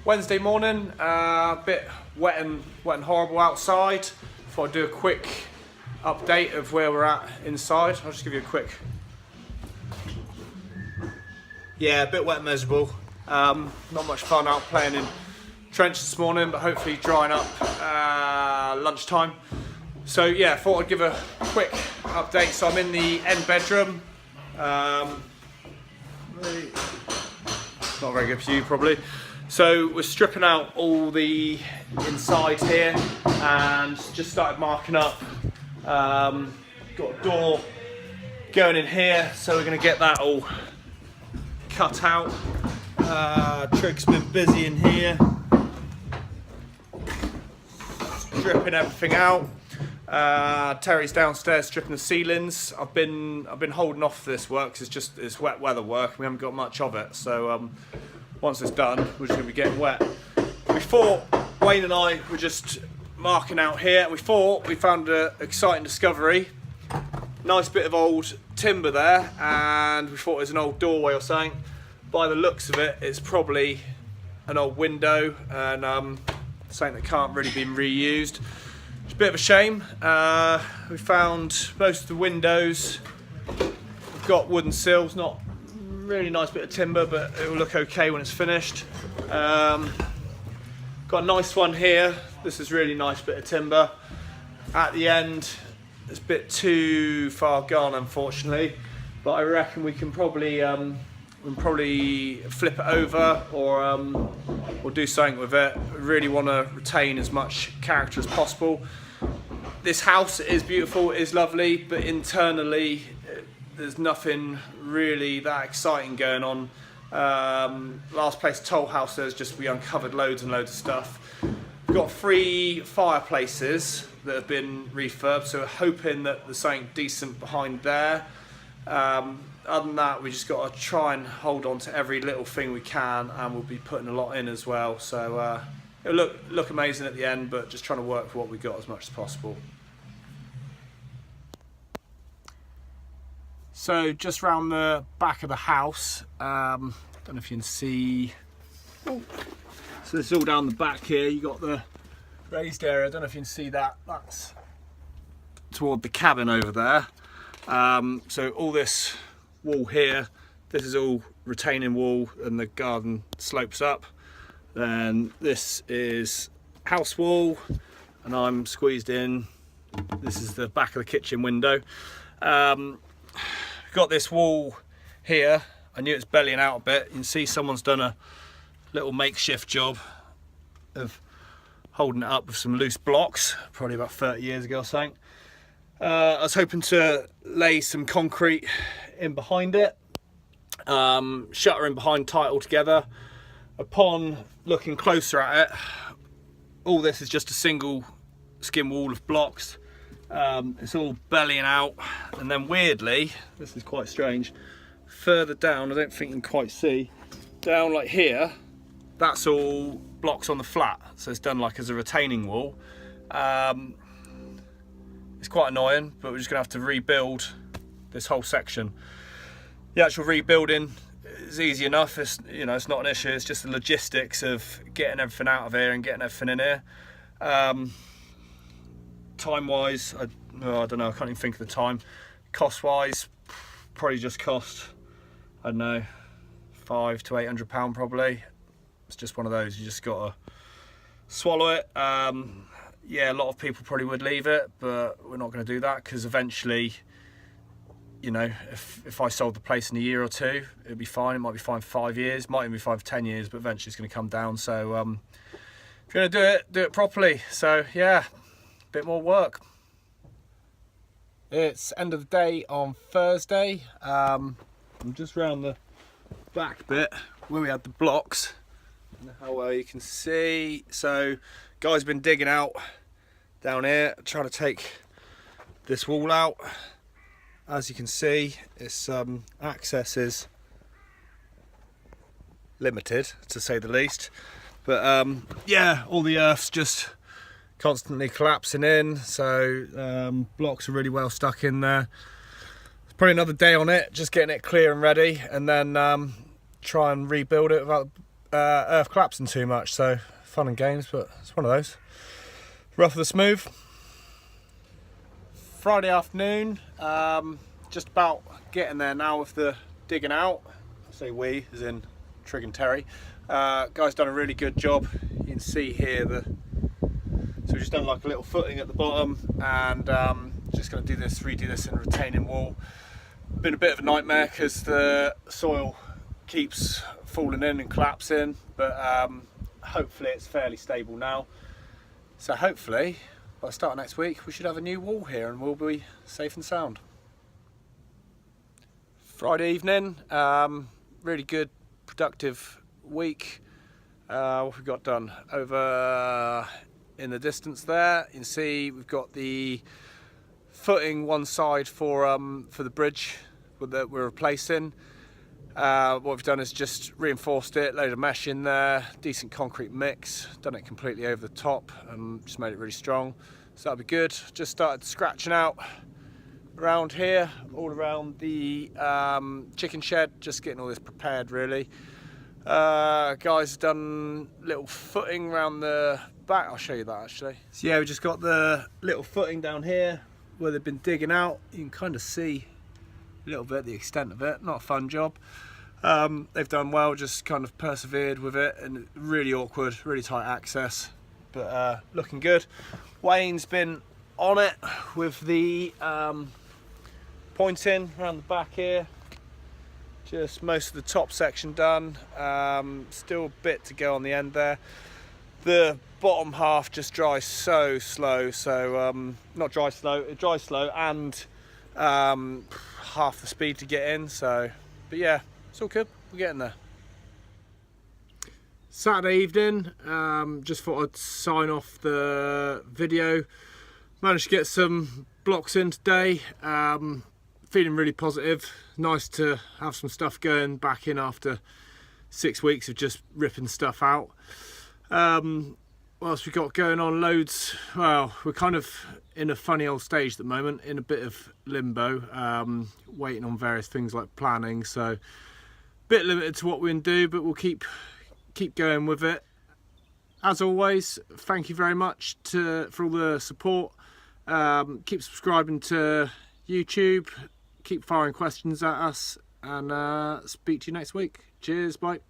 Wednesday morning, a bit wet and horrible outside. Thought I'd do a quick update of where we're at inside. I'll just give you a quick. Yeah, a bit wet and miserable. Not much fun out playing in trench this morning, but hopefully drying up lunchtime. So yeah, thought I'd give a quick update. So I'm in the end bedroom. Not a very good view probably. So we're stripping out all the inside here and just started marking up. Got a door going in here, so we're going to get that all cut out. Trig's been busy in here, stripping everything out. Terry's downstairs stripping the ceilings. I've been holding off this work because it's wet weather work and we haven't got much of it. So once it's done, we're just going to be getting wet. We thought, Wayne and I were just marking out here. We thought we found an exciting discovery. Nice bit of old timber there, and we thought it was an old doorway or something. By the looks of it, it's probably an old window and something that can't really be reused. It's a bit of a shame. We found most of the windows. We've got wooden sills, not really nice bit of timber, but it will look okay when it's finished. Got a nice one here. This is really nice bit of timber. At the end, it's a bit too far gone, unfortunately, but I reckon we can probably flip it over or do something with it. I really want to retain as much character as possible. This house is beautiful, it is lovely, but internally there's nothing really that exciting going on. Last place, Toll House, we uncovered loads and loads of stuff. We've got 3 fireplaces that have been refurbed, so we're hoping that there's something decent behind there. Other than that, we just got to try and hold on to every little thing we can, and we'll be putting a lot in as well. So it'll look amazing at the end, but just trying to work for what we got as much as possible. So just round the back of the house, don't know if you can see. Oh. So this is all down the back here. You got the raised area. I don't know if you can see that. That's toward the cabin over there. So all this wall here, this is all retaining wall, and the garden slopes up. Then this is house wall, and I'm squeezed in. This is the back of the kitchen window. Got this wall here. I knew it's bellying out a bit. You can see someone's done a little makeshift job of holding it up with some loose blocks, probably about 30 years ago or something. I was hoping to lay some concrete in behind it, shutter in behind, tie it all together. Upon looking closer at it, all this is just a single skin wall of blocks. It's all bellying out, and then weirdly, this is quite strange, further down, I don't think you can quite see, down like here, that's all blocks on the flat, so it's done like as a retaining wall. It's quite annoying, but we're just gonna have to rebuild this whole section. The actual rebuilding is easy enough. It's not an issue. It's just the logistics of getting everything out of here and getting everything in here. Time wise, I don't know. I can't even think of the time. Cost wise, probably just cost, I don't know, £500 to £800 probably. It's just one of those. You just gotta swallow it. Yeah, a lot of people probably would leave it, but we're not going to do that, because eventually, you know, if I sold the place in a year or two, it'd be fine. It might be fine for 5 years, might even be fine for 10 years, but eventually it's going to come down. So if you're going to do it properly. So yeah, a bit more work. It's end of the day on Thursday. I'm just round the back bit where we had the blocks. I don't know how well you can see. So guys been digging out down here, trying to take this wall out. As you can see, its access is limited, to say the least. But yeah, all the earth's just constantly collapsing in, so blocks are really well stuck in there. It's probably another day on it, just getting it clear and ready, and then try and rebuild it without earth collapsing too much, so fun and games, but it's one of those. Rough of the smooth. Friday afternoon, just about getting there now with the digging out. I say we, as in Trig and Terry. Guys done a really good job. You can see here so we've just done like a little footing at the bottom, and just going to redo this in retaining wall. Been a bit of a nightmare because the soil keeps falling in and collapsing, but hopefully it's fairly stable now. So hopefully by the start of next week we should have a new wall here and we'll be safe and sound. Friday evening, really good, productive week. What have we got done? Over in the distance there, you can see we've got the footing one side for the bridge that we're replacing. What we've done is just reinforced it, load of mesh in there, decent concrete mix, done it completely over the top and just made it really strong. So that'll be good. Just started scratching out around here, all around the chicken shed, just getting all this prepared really. Guys have done little footing around the back, I'll show you that actually. So yeah, we just got the little footing down here where they've been digging out. You can kind of see a little bit the extent of it, not a fun job. They've done well, just kind of persevered with it, and really awkward, really tight access, but looking good. Wayne's been on it with the pointing around the back here. Just most of the top section done, still a bit to go on the end there. The bottom half just dries so slow, so not dry slow, it dries slow and half the speed to get in, so but yeah, it's all good, we're getting there. Saturday evening, just thought I'd sign off the video. Managed to get some blocks in today, feeling really positive. Nice to have some stuff going back in after 6 weeks of just ripping stuff out. What else we got going on? Loads. Well, we're kind of in a funny old stage at the moment, in a bit of limbo, waiting on various things like planning, so a bit limited to what we can do, but we'll keep going with it. As always, thank you very much for all the support. Keep subscribing to YouTube, keep firing questions at us, and speak to you next week. Cheers, bye.